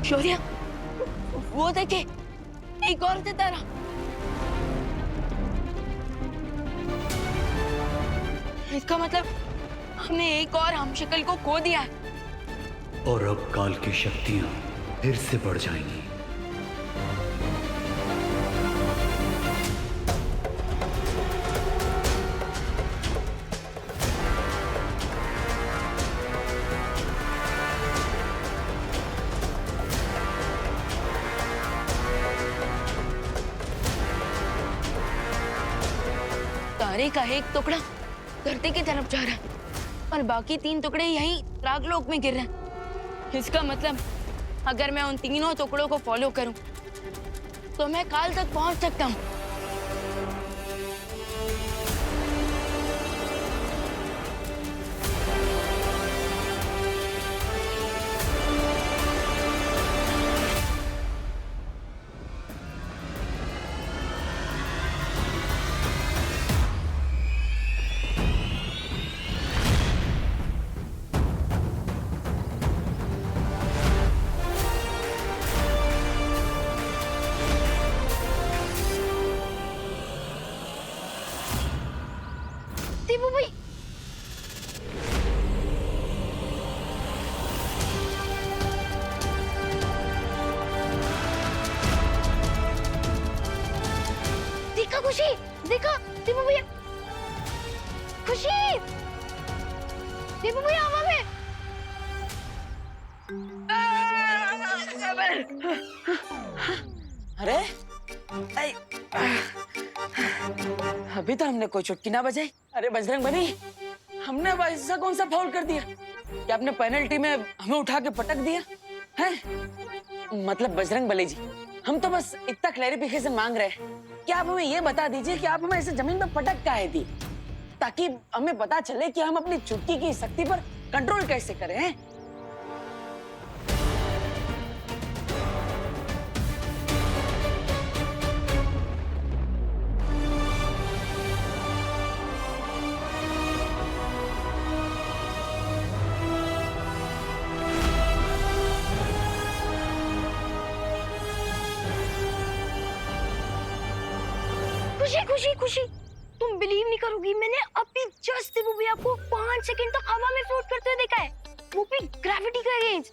शौर्य, वो देखे, एक और सितारा। इसका मतलब हमने एक और हमशक्ल को खो दिया है। और अब काल की शक्तियां फिर से बढ़ जाएंगी। तारे का एक टुकड़ा धरती की तरफ जा रहा है और बाकी 3 टुकड़े यहीं रागलोक में गिर रहे हैं। इसका मतलब अगर मैं उन तीनों टुकड़ों को फॉलो करूं तो मैं काल तक पहुंच सकता हूं। भाई, देखा खुशी, देखा दीपू भैया, खुशी, दीपू भैया हवा में। अरे अभी तो हमने कोई चुटकी ना बजाई। अरे बजरंगबली, हमने अब ऐसा कौन सा फाउल कर दिया कि आपने पेनल्टी में हमें उठा के पटक दिया है? मतलब बजरंगबली जी, हम तो बस इतना क्लैरिफिकेशन मांग रहे हैं कि आप हमें ये बता दीजिए कि आप हमें ऐसे जमीन पर पटक काहे दी, ताकि हमें पता चले कि हम अपनी चुटकी की शक्ति पर कंट्रोल कैसे करें हैं? खुशी, खुशी, खुशी, तुम बिलीव नहीं करोगी, मैंने अभी जस्ट दीपू भैया को 5 सेकंड तक हवा में फ्लोट करते हुए देखा है, वो भी ग्रेविटी के अगेंस्ट।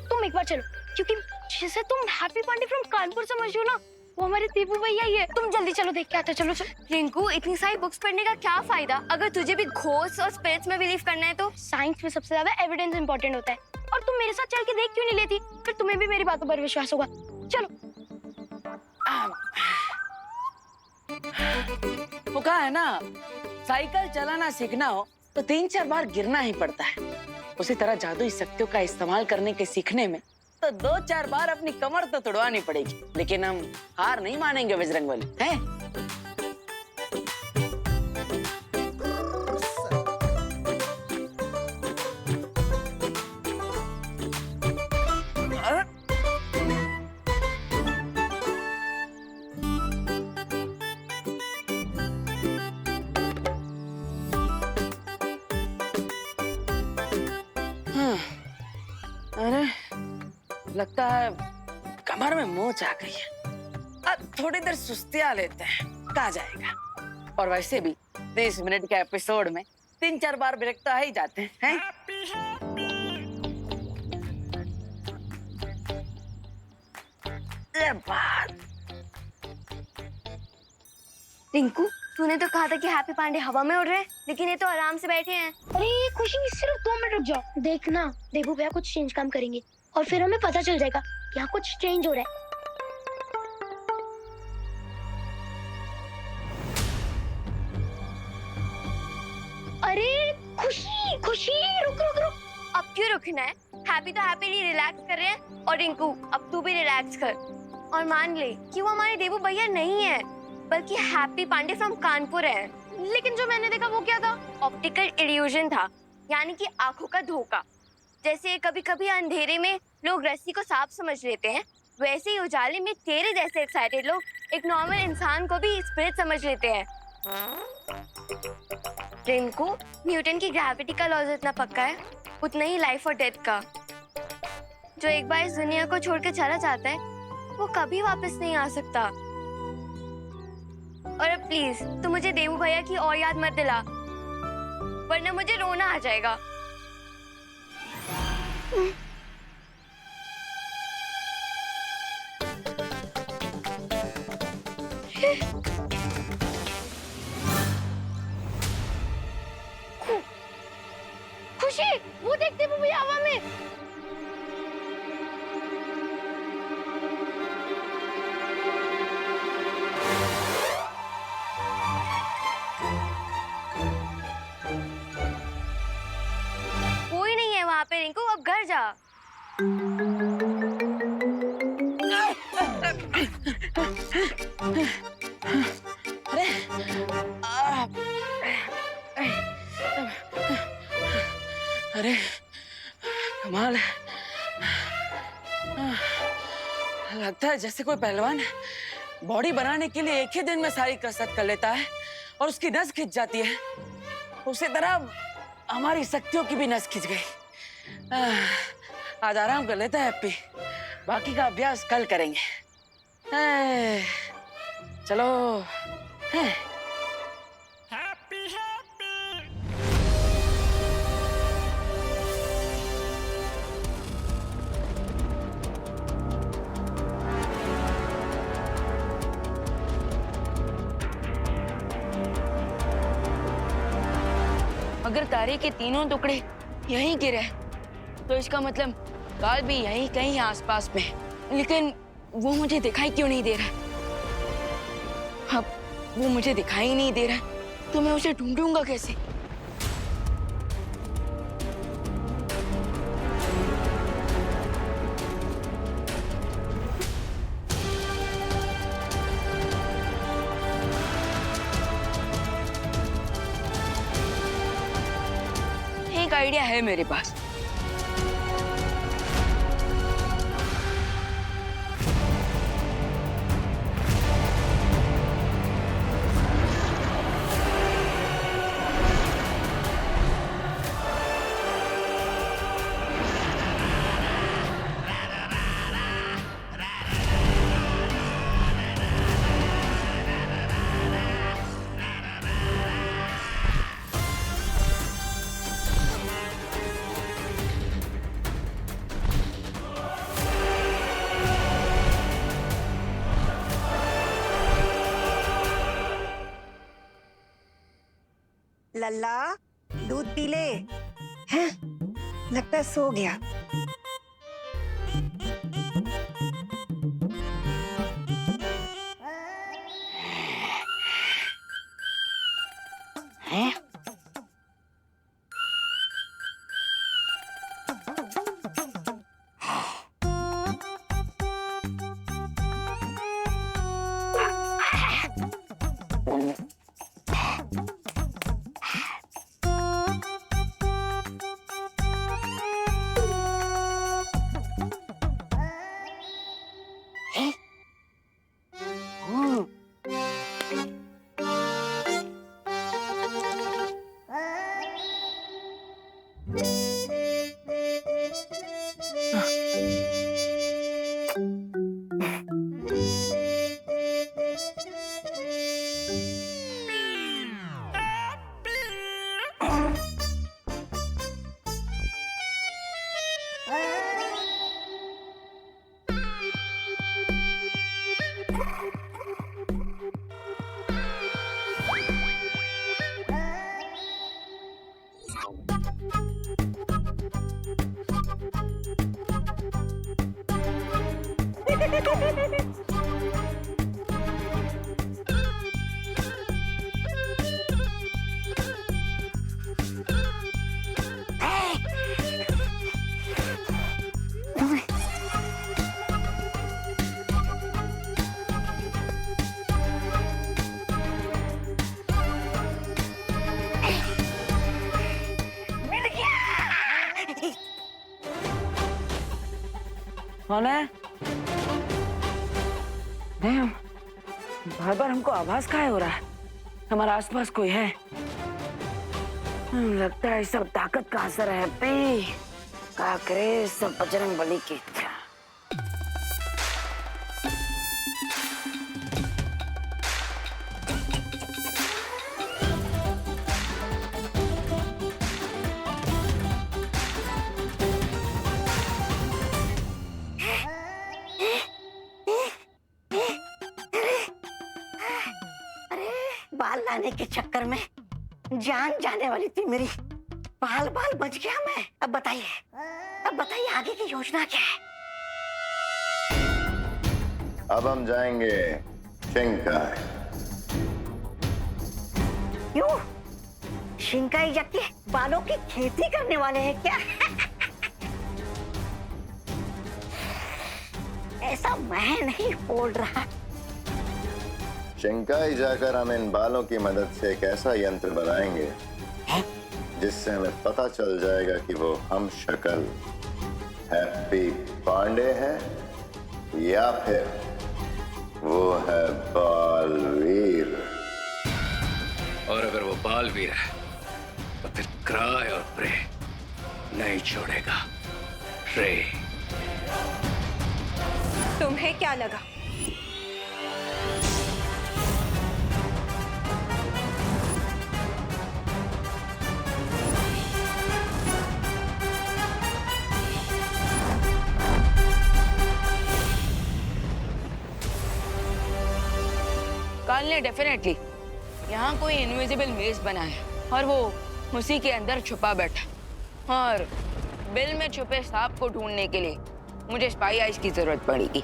तुम एक बार चलो, क्योंकि जिसे तुम हैप्पी पांडे फ्रॉम कानपुर समझ रहे हो ना, वो हमारे दीपू भैया ही है। तुम जल्दी चलो, देख के आते। चलो चलो। रिंकू, इतनी सारी बुक्स पढ़ने का क्या फायदा अगर तुझे भी घोस्ट और स्पिरिट्स में बिलीव करना है तो? साइंस में सबसे ज्यादा एविडेंस इंपॉर्टेंट होता है, और तुम मेरे साथ चल के देख क्यों नहीं लेती? फिर तुम्हें भी मेरी बातों पर विश्वास होगा। चलो। वो कहा है ना, साइकिल चलाना सीखना हो तो 3-4 बार गिरना ही पड़ता है। उसी तरह जादुई शक्तियों का इस्तेमाल करने के सीखने में तो 2-4 बार अपनी कमर तो तुड़वानी पड़ेगी, लेकिन हम हार नहीं मानेंगे बजरंगबली, हैं? अरे लगता है कमर में मोच आ गई है। अब थोड़ी देर सुस्तिया लेते हैं, कहा जाएगा। और वैसे भी 30 मिनट के एपिसोड में 3-4 बार ब्रेक तो आ ही जाते हैं। ये बात। रिंकू, तूने तो कहा था कि हैप्पी पांडे हवा में उड़ रहे हैं, लेकिन ये तो आराम से बैठे हैं। अरे खुशी, सिर्फ 2 मिनट रुक जाओ। देखना, दीपू भैया कुछ चेंज काम करेंगे और फिर हमें पता चल जाएगा कि यहाँ कुछ चेंज हो रहा है। अरे खुशी, खुशी, रुक रुक रुक। अब क्यों रुकना है? हैप्पी तो हैप्पीली रिलैक्स कर रहे हैं, और रिंकू अब तू भी रिलैक्स कर और मान ले कि वो हमारे देवू भैया नहीं है, बल्कि हैप्पी पांडे फ्रॉम कानपुर है। लेकिन जो मैंने देखा वो क्या था? ऑप्टिकल इल्यूजन था, यानी कि आंखों का धोखा। जैसे कभी कभी अंधेरे में लोग रस्सी को सांप समझ लेते हैं, वैसे ही उजाले में तेरे जैसे एक्साइटेड लोग एक नॉर्मल इंसान को भी स्पिरिट समझ लेते हैं। रिंकू, न्यूटन की ग्रेविटी का लॉ जितना पक्का है उतना ही लाइफ और डेथ का। जो एक बार इस दुनिया को छोड़ के चला जाता है वो कभी वापस नहीं आ सकता। और अब प्लीज तू मुझे देवू भैया की और याद मत दिला, वरना मुझे रोना आ जाएगा। खुशी, वो देख देवू भैया हवा में। कोई नहीं है वहां पे रिंकू, अब घर जा। अरे अरे कमाल है। लगता है जैसे कोई पहलवान बॉडी बनाने के लिए एक ही दिन में सारी कसरत कर लेता है और उसकी नस खिंच जाती है। उसी तरह हमारी शक्तियों की भी नस खिंच गई। आज आराम कर लेता है हैप्पी, बाकी का अभ्यास कल करेंगे। चलो। अगर तारे के तीनों टुकड़े यहीं गिरे तो इसका मतलब काल भी यहीं कहीं आसपास में है। लेकिन वो मुझे दिखाई क्यों नहीं दे रहा? अब वो मुझे दिखाई नहीं दे रहा तो मैं उसे ढूंढूंगा कैसे? एक आइडिया है मेरे पास। लल्ला, दूध पी ले। हैं? लगता है सो गया। हैं? कौन है? नहीं, बार बार हमको आवाज काहे हो रहा है? हमारा आसपास कोई है? लगता है सब ताकत का असर है। हैप्पी का करे सब बजरंग बली की इच्छा। बाल लाने के चक्कर में जान जाने वाली थी मेरी। बाल बाल बच गया मैं। अब बताइए आगे की योजना क्या है? अब हम जाएंगे शिंकाई। क्यों? शिंकाई जाके बालों की खेती करने वाले हैं क्या? ऐसा मैं नहीं बोल रहा। शिंकाई जाकर हम इन बालों की मदद से एक ऐसा यंत्र बनाएंगे जिससे हमें पता चल जाएगा कि वो हम शक्ल हैप्पी पांडे है या फिर वो है बालवीर। और अगर वो बालवीर है तो फिर क्राय और प्रे नहीं छोड़ेगा। रे तुम्हें क्या लगा? काल ने डेफिनेटली यहाँ कोई इनविजिबल मेज बनाया और वो उसी के अंदर छुपा बैठा। और बिल में छुपे सांप को ढूंढने के लिए मुझे स्पाई आइज की जरूरत पड़ेगी।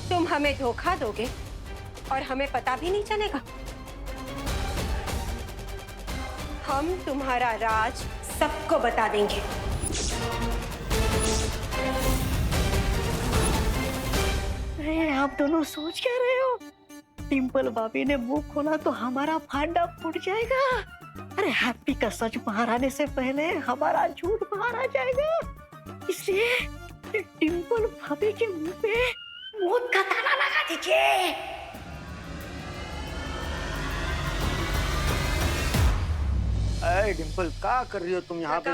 तुम हमें धोखा दोगे और हमें पता भी नहीं चलेगा। हम तुम्हारा राज सबको बता देंगे। अरे आप दोनों सोच क्या रहे हो? डिंपल भाभी ने मुंह खोला तो हमारा फांडा फूट जाएगा। अरे हैप्पी का सच बाहर आने से पहले हमारा झूठ बाहर आ जाएगा। इसलिए डिंपल भाभी के मुंह पे मौत का ताला लगा दीजिए। अरे डिंपल क्या कर रही हो तुम यहाँ पे?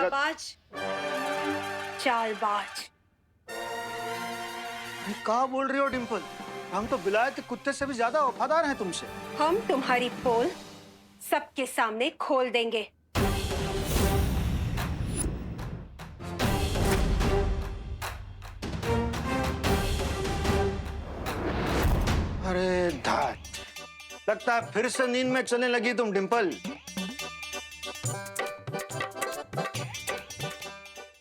चालबाज। क्या बोल रही हो डिंपल? हम तो विलायती कुत्ते से भी ज्यादा वफादार हैं तुमसे। हम तुम्हारी पोल सबके सामने खोल देंगे। अरे धात, लगता है फिर से नींद में चलने लगी तुम डिंपल।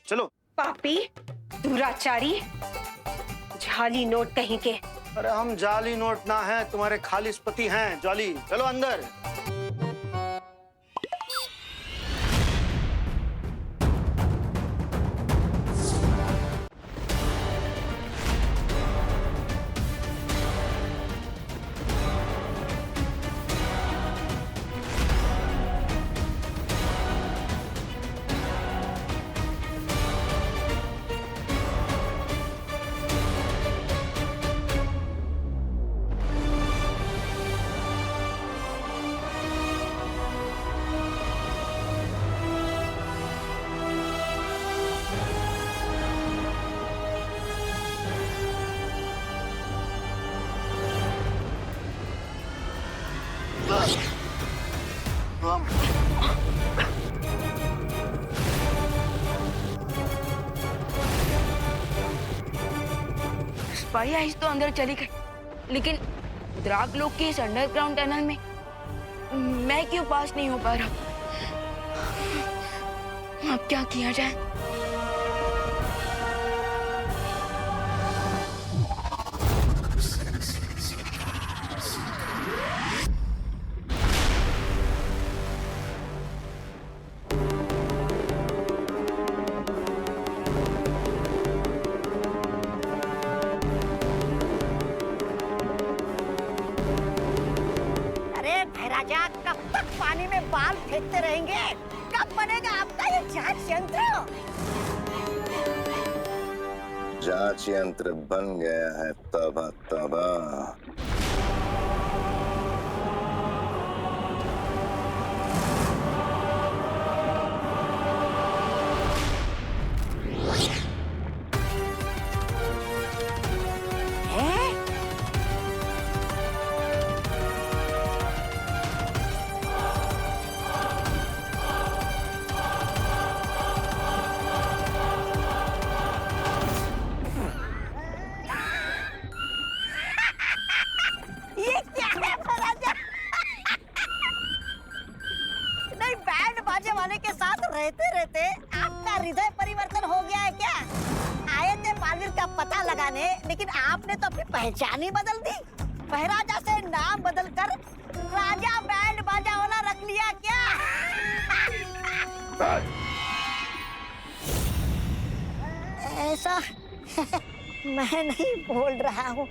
चलो। पापी, दुराचारी, जाली नोट कहीं के। अरे हम जाली नोट ना हैं, तुम्हारे खालिस पति हैं जाली। चलो अंदर। स्पाई आइज तो अंदर चली गई, लेकिन द्राग लोग के इस अंडरग्राउंड टनल में मैं क्यों पास नहीं हो पा रहा? अब क्या किया जाए? राजा कब तक पानी में बाल फेंकते रहेंगे? कब बनेगा आपका ये जांच यंत्र? जांच यंत्र बन गया है तबा तबा। ये क्या है राजा? नहीं, बैंड बाजे वाले के साथ रहते रहते आपका हृदय परिवर्तन हो गया है क्या? आए थे बालवीर का पता लगाने, लेकिन आपने तो अपनी पहचान ही बदल दी। महाराजा से नाम बदलकर राजा बैंड बाजा वाला रख लिया क्या? ऐसा मैं नहीं बोल रहा हूँ।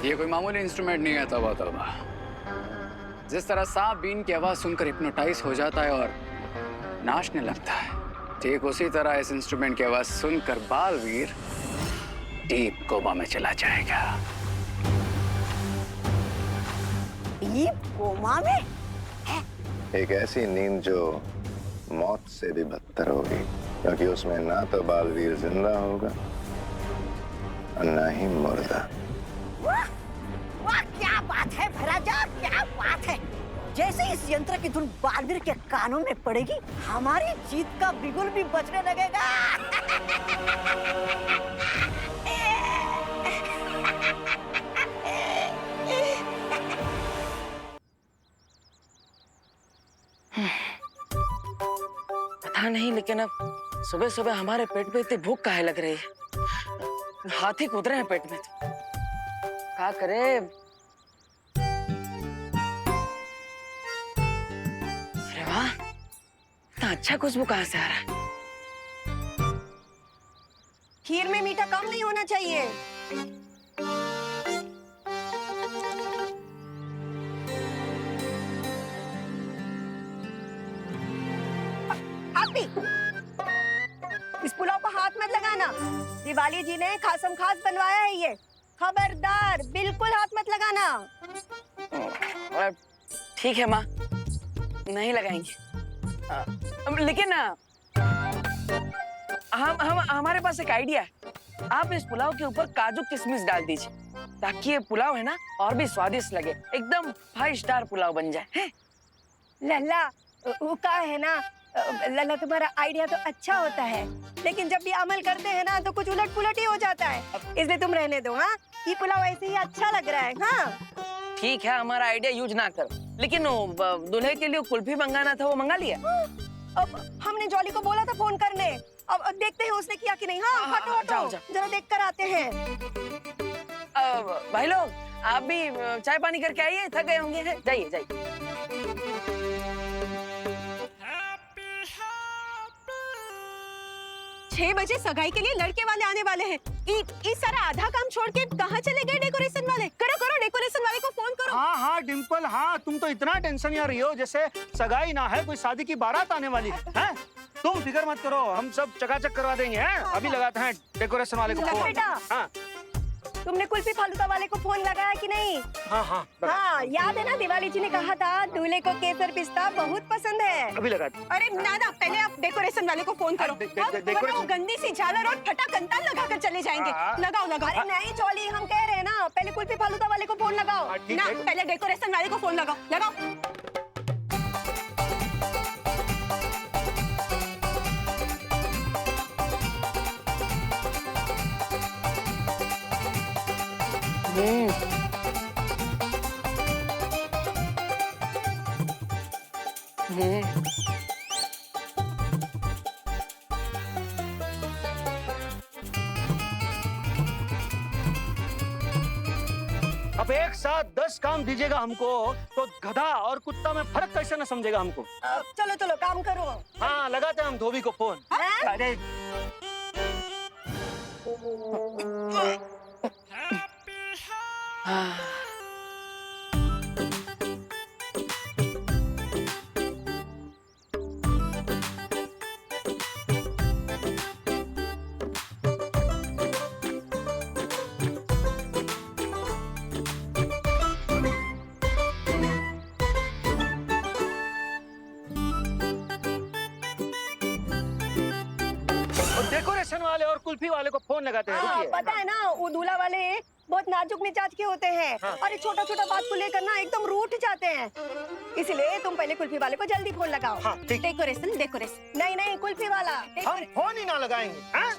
ये कोई मामूली इंस्ट्रूमेंट नहीं है तबा तबा। जिस तरह सांप बीन की आवाज सुनकर हिप्नोटाइज हो जाता है और नाचने लगता है, ठीक उसी तरह इस इंस्ट्रूमेंट की आवाज सुनकर बालवीर डीप कोमा में चला जाएगा। डीप कोमा में? एक ऐसी नींद जो मौत से भी बदतर होगी, क्योंकि उसमें ना तो बालवीर जिंदा होगा और ना ही मुर्दा। वाह वाह, क्या बात है महाराजा, क्या बात है। जैसे इस यंत्र की धुन बालवीर के कानों में पड़ेगी, हमारी जीत का बिगुल भी बजने लगेगा। पता नहीं, लेकिन अब सुबह सुबह हमारे पेट में इतनी भूख काहे लग रही है? हाथी कूद रहे हैं पेट में तो क्या करे? अरे वाह, इतना अच्छा खुशबू कहाँ से आ रहा है? खीर में मीठा कम नहीं होना चाहिए। इस पुलाव को हाथ मत लगाना। दिवाली जी ने खासम खास बनवाया है ये। खबरदार, बिल्कुल हाथ मत लगाना। ठीक है माँ, नहीं लगाएंगे। लेकिन हम हमारे पास एक आइडिया है। आप इस पुलाव के ऊपर काजू किशमिश डाल दीजिए, ताकि ये पुलाव है ना और भी स्वादिष्ट लगे, एकदम 5 स्टार पुलाव बन जाए। है? लल्ला, वो का है ना, लल्ला तुम्हारा आइडिया तो अच्छा होता है, लेकिन जब भी अमल करते हैं ना तो कुछ उलट पुलट ही हो जाता है। इसलिए तुम रहने दो। हाँ, ये पुलाव ऐसे ही अच्छा लग रहा है। हाँ ठीक है, हमारा आइडिया यूज ना करो, लेकिन दूल्हे के लिए कुल्फी मंगाना था, वो मंगा लिया? अब हमने जॉली को बोला था फोन करने। अब देखते हैं उसने किया कि नहीं। हाँ, हटो हटो, जरा देख कर आते हैं। भाई लोग, आप भी चाय पानी करके आइए, थक गए होंगे। जाइए जाइए। 6 बजे सगाई के लिए लड़के वाले आने वाले हैं। इस सारा आधा काम छोड़ के कहाँ चले गए डेकोरेशन वाले? करो करो, डेकोरेशन वाले को फोन करो। हाँ हाँ डिम्पल, हाँ तुम तो इतना टेंशन में रही हो जैसे सगाई ना है, कोई शादी की बारात आने वाली है। तुम फिक्र मत करो, हम सब चकाचक करवा देंगे। हैं? अभी लगाते हैं डेकोरेशन वाले को फोन। हाँ, तुमने कुल्फी फालूदा वाले को फोन लगाया कि नहीं? हाँ हाँ हाँ, याद है ना, दिवाली जी ने कहा था दूल्हे को केसर पिस्ता बहुत पसंद है। अभी लगाते। अरे ना, पहले आप डेकोरेशन वाले को फोन करो। वरना वो गंदी सी झालर और फटा कंताल लगा कर चले जाएंगे। लगाओ लगाओ। अरे नहीं जॉली, हम कह रहे हैं ना, पहले कुल्फी फालूदा वाले को फोन लगाओ। ना, पहले डेकोरेशन वाले को फोन लगाओ। लगाओ। अब एक साथ 10 काम दीजिएगा हमको, तो गधा और कुत्ता में फर्क कैसे न समझेगा हमको। चलो चलो काम करो। हाँ, लगाते हैं हम धोबी को फोन। अरे और डेकोरेशन वाले और कुल्फी वाले को फोन लगाते हैं। रुकिए। पता है ना, वो दूल्हा वाले बहुत नाजुक मिजाज के होते हैं और छोटा छोटा बात को लेकर ना एकदम रूठ जाते हैं। इसलिए तुम पहले कुल्फी वाले को जल्दी फोन लगाओ। हाँ, ठीक। डेकोरेशन डेकोरेशन नहीं नहीं, कुल्फी वाला हम फोन ही ना लगाएंगे। हाँ?